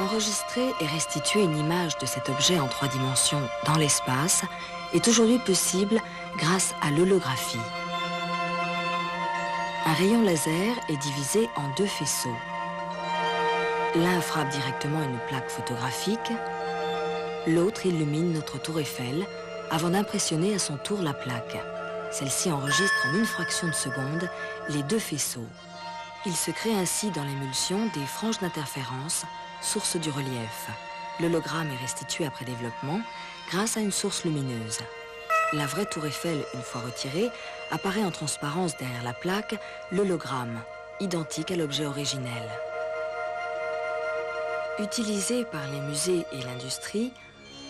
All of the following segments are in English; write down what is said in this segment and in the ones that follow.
Enregistrer et restituer une image de cet objet en 3 dimensions dans l'espace est aujourd'hui possible grâce à l'holographie. Un rayon laser est divisé en 2 faisceaux. L'un frappe directement une plaque photographique, l'autre illumine notre tour Eiffel avant d'impressionner à son tour la plaque. Celle-ci enregistre en une fraction de seconde les 2 faisceaux. Il se crée ainsi dans l'émulsion des franges d'interférence, source du relief. L'hologramme est restitué après développement grâce à une source lumineuse. La vraie tour Eiffel, une fois retirée, apparaît en transparence derrière la plaque, l'hologramme, identique à l'objet originel. Utilisée par les musées et l'industrie,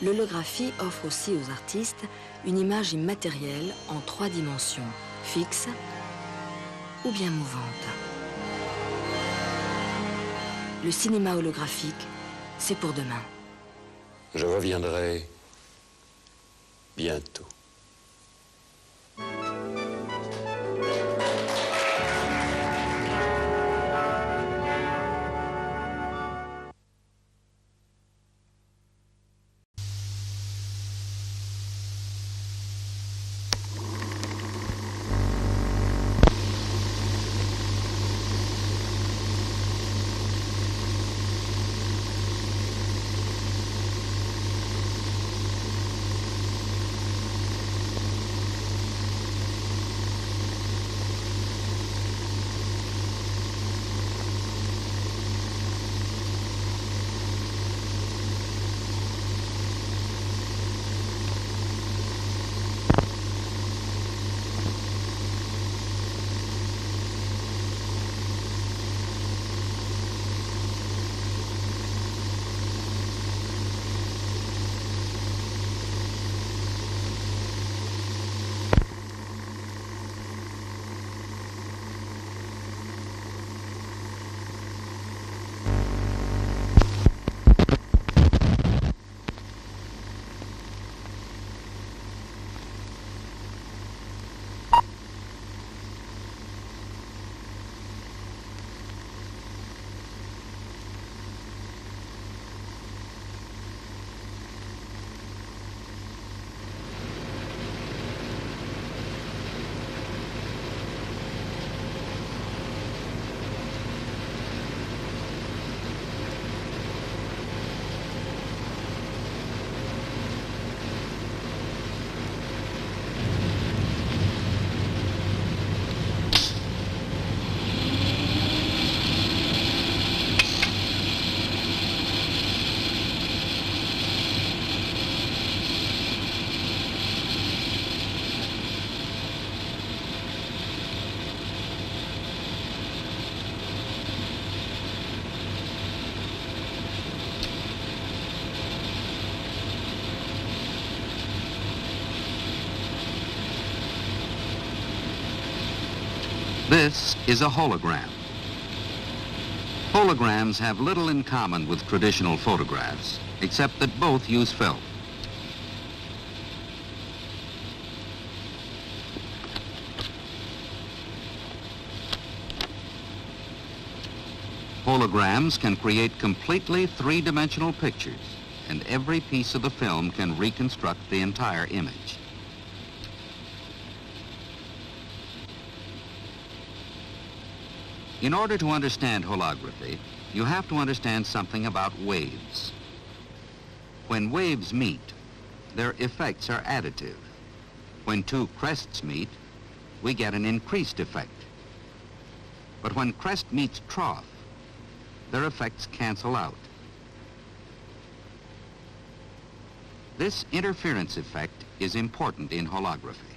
l'holographie offre aussi aux artistes une image immatérielle en 3 dimensions, fixe ou bien mouvante. Le cinéma holographique, c'est pour demain. Je reviendrai bientôt. This is a hologram. Holograms have little in common with traditional photographs, except that both use film. Holograms can create completely 3-dimensional pictures, and every piece of the film can reconstruct the entire image. In order to understand holography, you have to understand something about waves. When waves meet, their effects are additive. When 2 crests meet, we get an increased effect. But when crest meets trough, their effects cancel out. This interference effect is important in holography.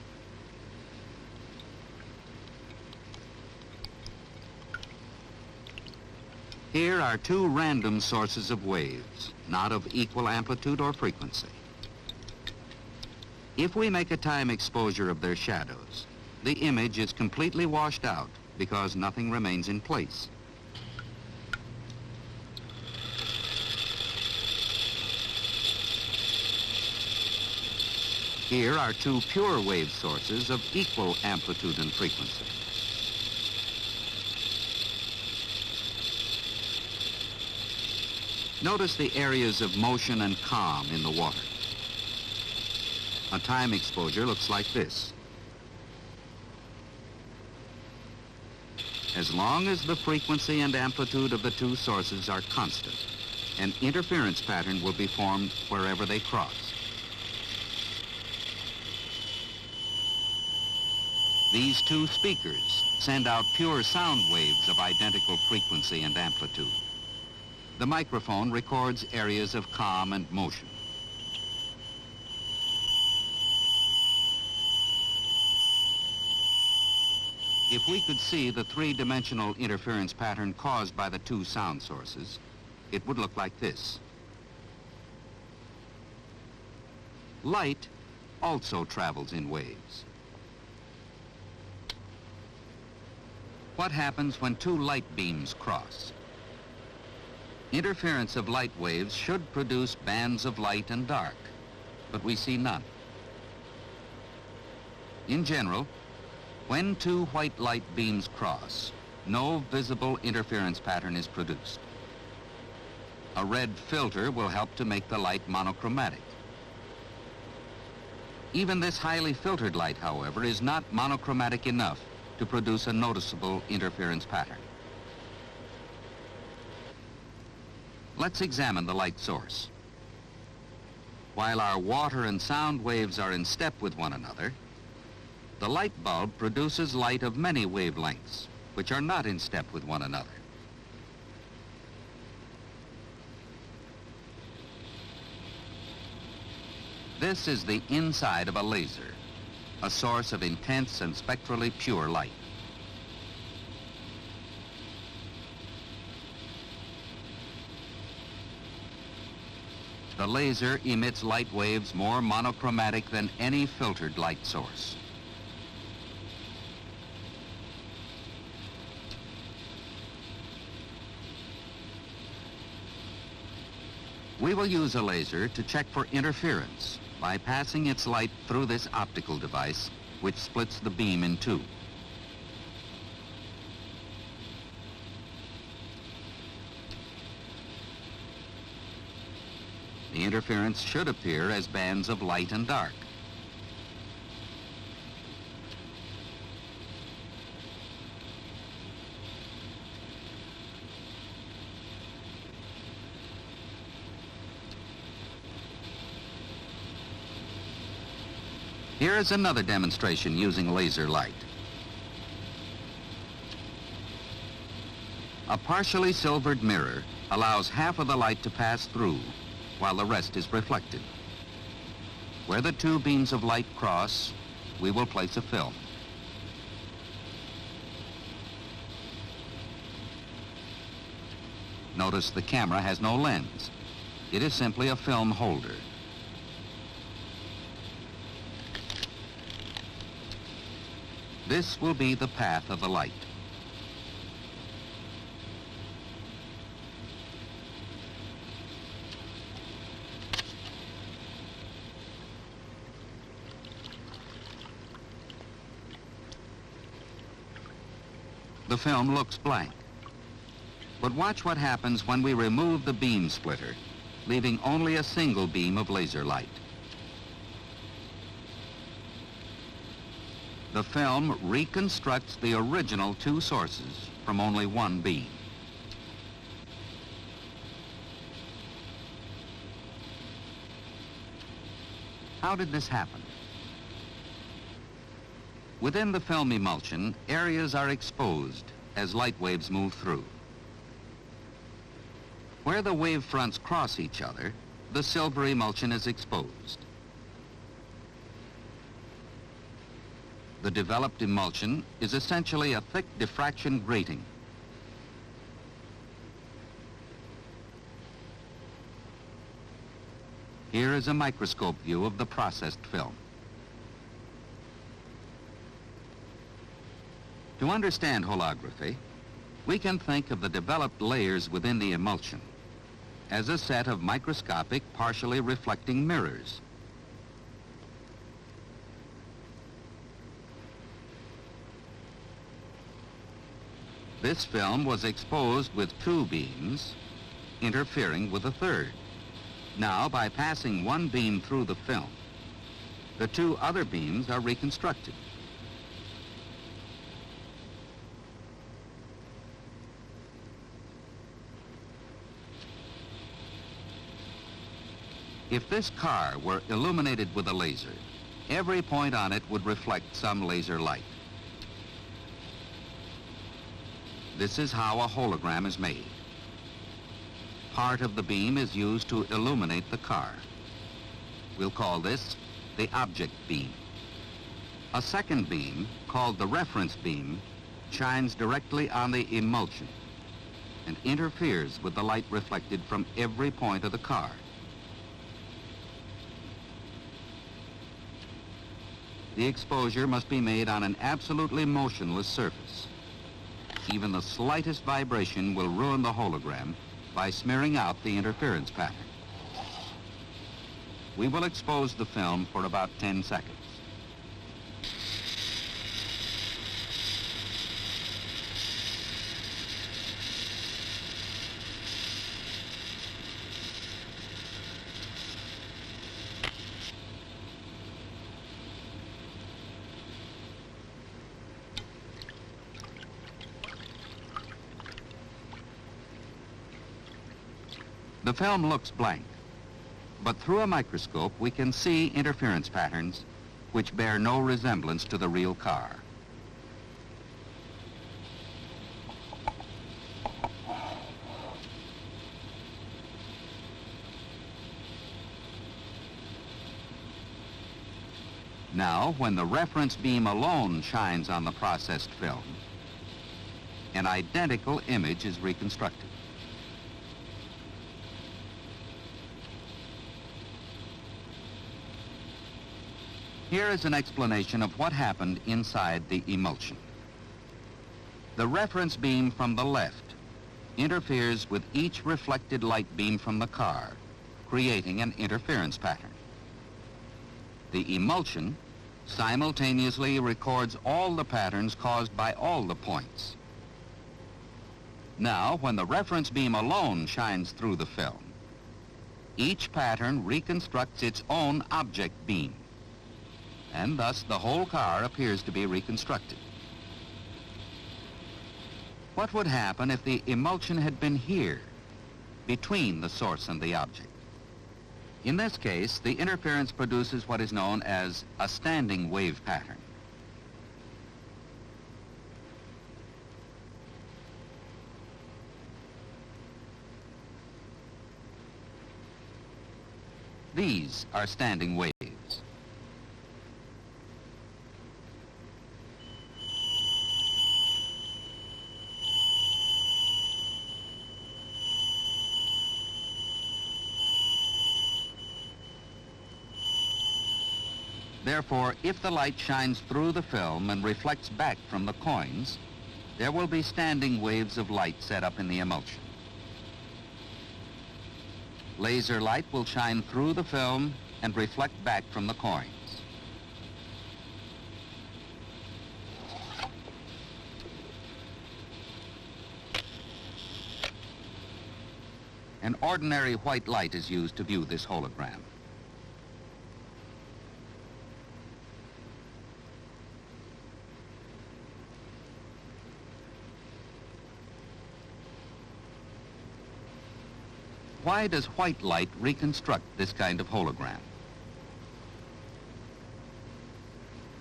Here are 2 random sources of waves, not of equal amplitude or frequency. If we make a time exposure of their shadows, the image is completely washed out because nothing remains in place. Here are 2 pure wave sources of equal amplitude and frequency. Notice the areas of motion and calm in the water. A time exposure looks like this. As long as the frequency and amplitude of the two sources are constant, an interference pattern will be formed wherever they cross. These two speakers send out pure sound waves of identical frequency and amplitude. The microphone records areas of calm and motion. If we could see the three-dimensional interference pattern caused by the two sound sources, it would look like this. Light also travels in waves. What happens when two light beams cross? Interference of light waves should produce bands of light and dark, but we see none. In general, when two white light beams cross, no visible interference pattern is produced. A red filter will help to make the light monochromatic. Even this highly filtered light, however, is not monochromatic enough to produce a noticeable interference pattern. Let's examine the light source. While our water and sound waves are in step with one another, the light bulb produces light of many wavelengths, which are not in step with one another. This is the inside of a laser, a source of intense and spectrally pure light. The laser emits light waves more monochromatic than any filtered light source. We will use a laser to check for interference by passing its light through this optical device, which splits the beam in two. The interference should appear as bands of light and dark. Here is another demonstration using laser light. A partially silvered mirror allows half of the light to pass through while the rest is reflected. Where the two beams of light cross, we will place a film. Notice the camera has no lens. It is simply a film holder. This will be the path of the light. The film looks blank. But watch what happens when we remove the beam splitter, leaving only a single beam of laser light. The film reconstructs the original two sources from only one beam. How did this happen? Within the film emulsion, areas are exposed as light waves move through. Where the wave fronts cross each other, the silver emulsion is exposed. The developed emulsion is essentially a thick diffraction grating. Here is a microscope view of the processed film. To understand holography, we can think of the developed layers within the emulsion as a set of microscopic, partially reflecting mirrors. This film was exposed with two beams interfering with a third. Now, by passing one beam through the film, the two other beams are reconstructed. If this car were illuminated with a laser, every point on it would reflect some laser light. This is how a hologram is made. Part of the beam is used to illuminate the car. We'll call this the object beam. A second beam, called the reference beam, shines directly on the emulsion and interferes with the light reflected from every point of the car. The exposure must be made on an absolutely motionless surface. Even the slightest vibration will ruin the hologram by smearing out the interference pattern. We will expose the film for about 10 seconds. The film looks blank, but through a microscope we can see interference patterns which bear no resemblance to the real car. Now, when the reference beam alone shines on the processed film, an identical image is reconstructed. Here is an explanation of what happened inside the emulsion. The reference beam from the left interferes with each reflected light beam from the car, creating an interference pattern. The emulsion simultaneously records all the patterns caused by all the points. Now, when the reference beam alone shines through the film, each pattern reconstructs its own object beam, and thus the whole car appears to be reconstructed. What would happen if the emulsion had been here, between the source and the object? In this case, the interference produces what is known as a standing wave pattern. These are standing waves. Therefore, if the light shines through the film and reflects back from the coins, there will be standing waves of light set up in the emulsion. Laser light will shine through the film and reflect back from the coins. An ordinary white light is used to view this hologram. Why does white light reconstruct this kind of hologram?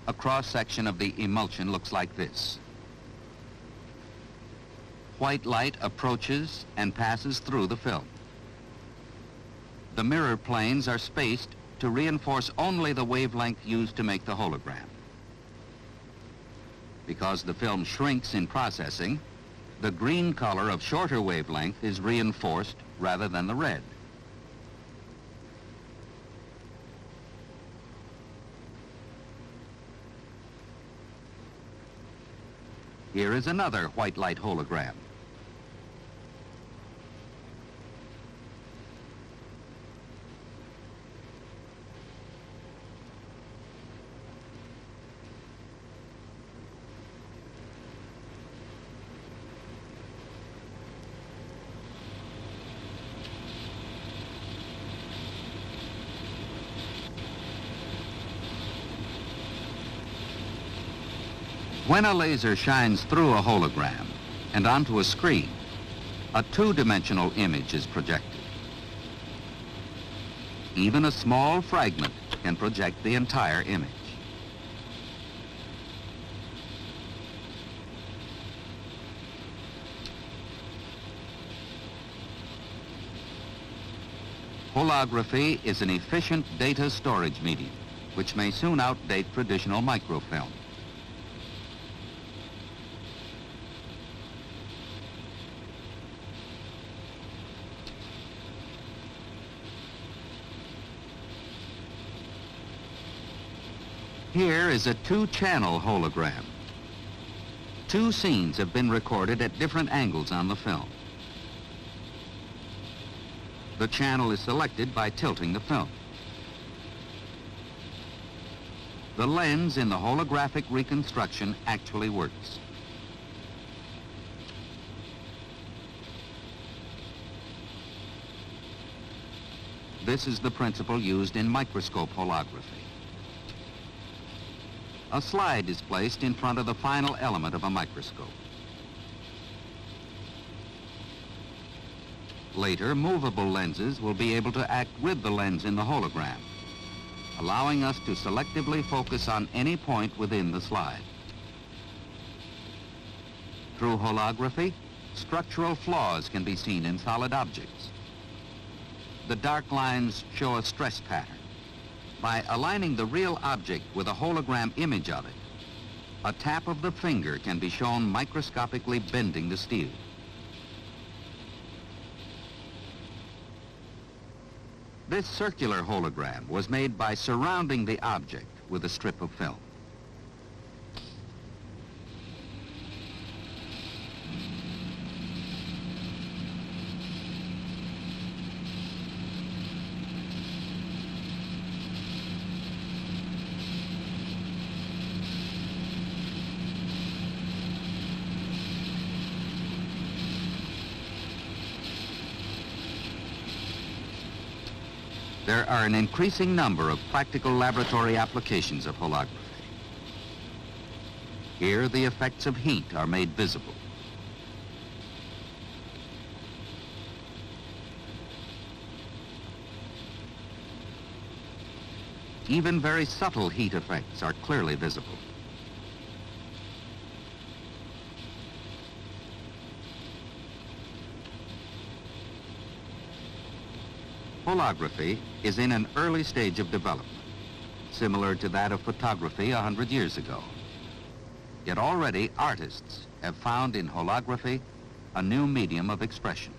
A cross-section of the emulsion looks like this. White light approaches and passes through the film. The mirror planes are spaced to reinforce only the wavelength used to make the hologram. Because the film shrinks in processing, the green color of shorter wavelength is reinforced rather than the red. Here is another white light hologram. When a laser shines through a hologram and onto a screen, a two-dimensional image is projected. Even a small fragment can project the entire image. Holography is an efficient data storage medium, which may soon outdate traditional microfilm. Here is a two-channel hologram. Two scenes have been recorded at different angles on the film. The channel is selected by tilting the film. The lens in the holographic reconstruction actually works. This is the principle used in microscope holography. A slide is placed in front of the final element of a microscope. Later, movable lenses will be able to act with the lens in the hologram, allowing us to selectively focus on any point within the slide. Through holography, structural flaws can be seen in solid objects. The dark lines show a stress pattern. By aligning the real object with a hologram image of it, a tap of the finger can be shown microscopically bending the steel. This circular hologram was made by surrounding the object with a strip of film. There are an increasing number of practical laboratory applications of holography. Here, the effects of heat are made visible. Even very subtle heat effects are clearly visible. Holography is in an early stage of development, similar to that of photography 100 years ago. Yet already artists have found in holography a new medium of expression.